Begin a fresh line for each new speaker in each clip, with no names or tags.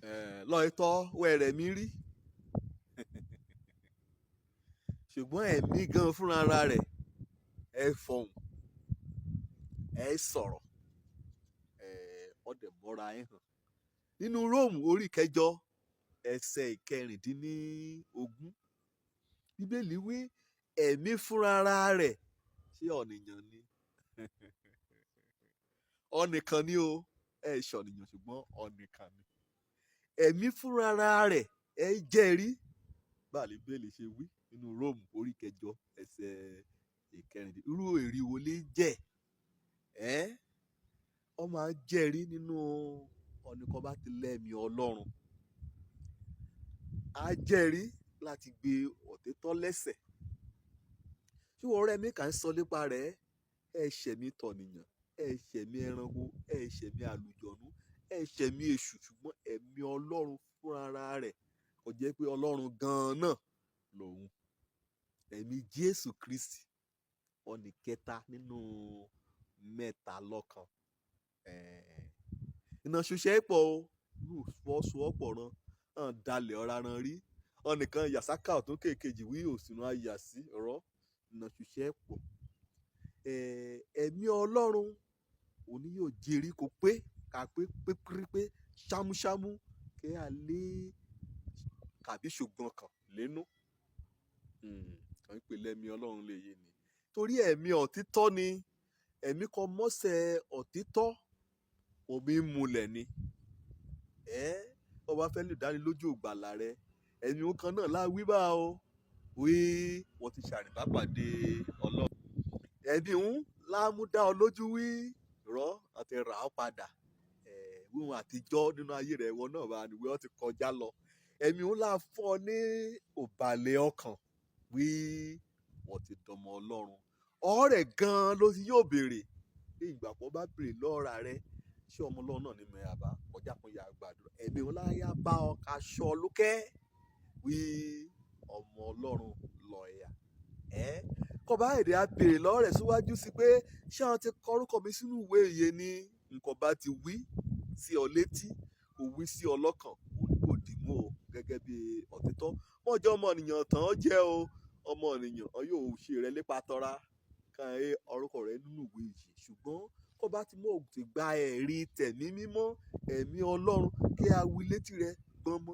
lọ́ọ̀tọ́ wẹ̀rẹ̀ mi rí ṣùgbọ́n ẹ̀mí gan fúnra rẹ̀ ẹ fọhùn ẹ sọ̀rọ̀ ọdẹ mọ́ra ẹ hàn nínú Róòmù orí kẹjọ ẹsẹ̀ ìkẹrìndínlógún Bíbélì wí ẹ̀mí fúnra rẹ̀ ṣé ọ̀nìyàn ni ọ̀nìkan ni o ẹ ṣọ̀nìyàn ṣùgbọ́n ọ̀nìkan ni ẹ̀mí fúnra rẹ̀ ẹ jẹ́rìí báàlì Bíbélì ṣe wí nínú Róòmù orí kẹjọ ẹsẹ̀ ìkẹrìndínlógún irú èrí wo lè jẹ́ ọ máa jẹ́rìí nínú ọ̀nìkan bá ti lẹ́mìí Ọlọ́run á jẹ́rìí láti gbé òtítọ́ lẹ́sẹ̀ tí wọ́n rẹ́ mi kà ń sọ nípa rẹ̀ ẹ̀ṣẹ̀ mi tọ̀nìyàn ẹ̀ṣẹ̀ mi ẹranko ẹ̀ṣẹ̀ mi àlùjọ̀nú ẹ̀ṣẹ̀ mi èṣù ṣùgbọ́n ẹ̀mí Ọlọ́run fúnra rẹ̀ kò jẹ́ pé Ọlọ́run gan-an náà lòun ẹ̀mí Jésù Kristi ọ̀nì kẹta nínú mẹ́ta lọ́kan iná ṣoṣẹ́ pọ̀ o fọ́sowọ́pọ̀ ran hàn dalẹ̀ ọ̀ra ran rí ọ̀nìkan yàsáká ọ̀tún kéèkejì wí òsínú ayà sí ọ̀rọ̀ iná ṣoṣẹ́ pọ̀ ẹ̀mí Ọlọ́run òní yóò jẹ́rìí kó pé ká pé ṣámúṣámú kẹ́ à lé kàbí ṣùgbọ́n kan lẹ́nu kàn ń pè lẹ́mí Ọlọ́run lè yé ni torí ẹ̀mí òtítọ́ ni ẹ̀mí kan mọ́sẹ̀ òtítọ́ omi múlẹ̀ ni ọba fẹ́ lè dánilójú ògbàlà rẹ ẹ̀mí kan náà láwí bá o wí wọ́n ti ṣàrìbá pàdé Ọlọ́run ẹ̀mí lámúdá ọ lójú wí rọ́ àti rà ọ́ padà wíwọ̀n àtijọ́ nínú ayé rẹ̀ wọn náà bá níwé ọ́ ti kọjá lọ ẹ̀mí ńlá fún ọ ní òbàlẹ̀ ọkàn wí wọ́n ti dọmọ Ọlọ́run ọ̀rẹ́ gan-an ló ti yóò béèrè bí ìgbà kan bá béèrè lọ́ra rẹ ṣé ọmọ Ọlọ́run náà ní mọ̀ yàbá kọjá kan yà gbàdúrà ẹ̀mí ńlá yà bá ọ ká ṣọ lókẹ́ wí ọmọ Ọlọ́run lọ ẹ̀yà kọba èdè á béèrè lọ́rẹ̀ síwájú sí pé ṣé àwọn ti kọ orúkọ mi sínú ìwé ìyè ni nǹkan bá ti wí sí ọ létí kò wí sí ọ lọ́kàn kò dìmú o gẹ́gẹ́ bí òtítọ́ mọ́jọ́ ọmọ ènìyàn tán ó jẹ́ o ọmọ ènìyàn ọ yóò ṣe rẹ lépa tọ́ra kan orúkọ rẹ nínú ìwé ìyè ṣùgbọ́n kọba ti mú ògùn ti gba ẹ̀rí tẹ̀mí mímọ́ ẹ̀mí Ọlọ́run kí a wí létí rẹ gbọmọ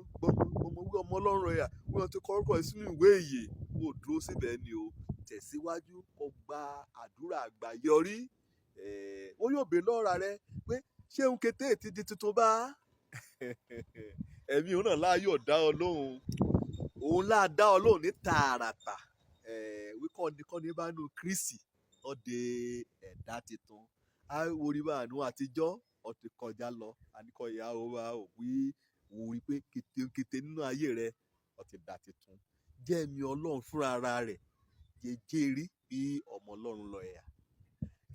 wí ọmọ Ọlọ́run ẹ̀yà wí wọn ti kọ orúkọ rẹ sínú ìwé ìyè kò dúró síbẹ̀ ni o tẹ̀síwájú kó gba àdúrà àgbáyọrí wọ́n yóò béèrè lọ́ra rẹ pé ṣé òun kété ti di tuntun bá ẹ̀mí òun náà láàyò dá ọ lóhùn òun láà dá ọ lóhùn ní tààràtà wíkọ́ ní bá nù Kristi ọdẹ ẹ̀dá tuntun àwòrí bá àánú àtijọ́ ọtí kọjá lọ àníkọ́ ìyá o bá ò wí wòrí pé kété nínú ayé rẹ ọtí dá tuntun jẹ́ ẹ̀mí Ọlọ́run fúnra rẹ̀ jẹjẹrí bí ọmọ Ọlọ́run lọ ẹ̀yà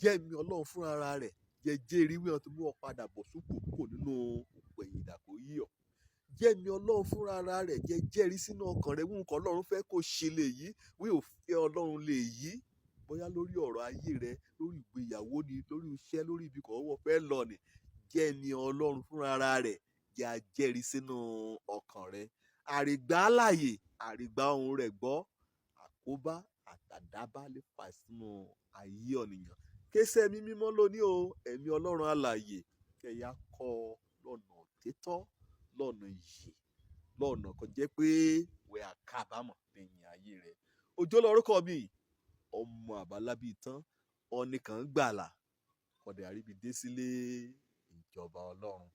jẹ́mi Ọlọ́run fúnra rẹ̀ jẹjẹrí wí wọn ti mú ọ padà bọ̀ súpò kò nínú òpè ìdàkọ̀ yíyọ jẹ́mi Ọlọ́run fúnra rẹ̀ jẹjẹrí sínú ọkàn rẹ̀ wí nǹkan Ọlọ́run fẹ́ kó ṣe lè yí wí òfin Ọlọ́run lè yí bóyá lórí ọ̀rọ̀ ayé rẹ lórí ìgbéyàwó ni lórí iṣẹ́ lórí ibi kan wọ́n fẹ́ lọ ni jẹ́mi Ọlọ́run fúnra rẹ̀ jẹ́ ajẹ́rí sínú ọkàn rẹ̀ àrìgbá àlàyé àrìgbá ohùn rẹ̀ gbọ́ àkóbá àtàdábá lè fà sínú ayé ọ̀nìyàn kése ẹ̀mí mímọ́ lóní o ẹ̀mí Ọlọ́run alààyè kẹ̀yà kọ́ lọ́nà òtítọ́ lọ́nà ìyè lọ́nà kan jẹ́ pé wẹ́ àkábàámọ̀ lẹ́yìn ayé rẹ̀ òjò lórúkọ mi ọmọ àbálábí tán ọ̀nìkan gbàlà kọ̀dẹ̀ àríbi dé sílé ìjọba Ọlọ́run.